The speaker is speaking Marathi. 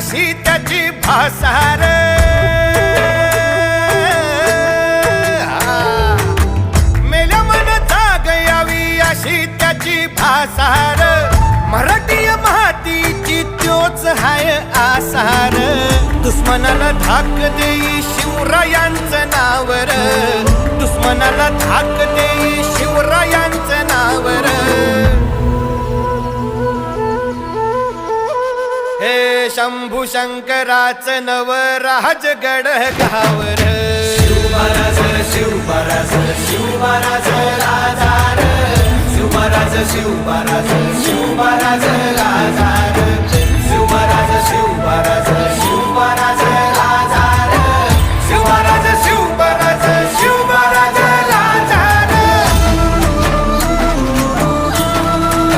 अशी त्याची भासार मेल्या मन जाग यावी अशी त्याची भासार मराठी मातीची त्योच हाय आसार दुश्मनाला धाक देई शिवरायांचं नावर दुश्मनाला धाक देई शिवरायांचं नावर हे शंभू शंकराचं नव राजगड गावर शिवमहाराज शिवमहाराज शिवमहाराज राजा शिवमहाराज शिवमहाराज शिवमहाराज राजा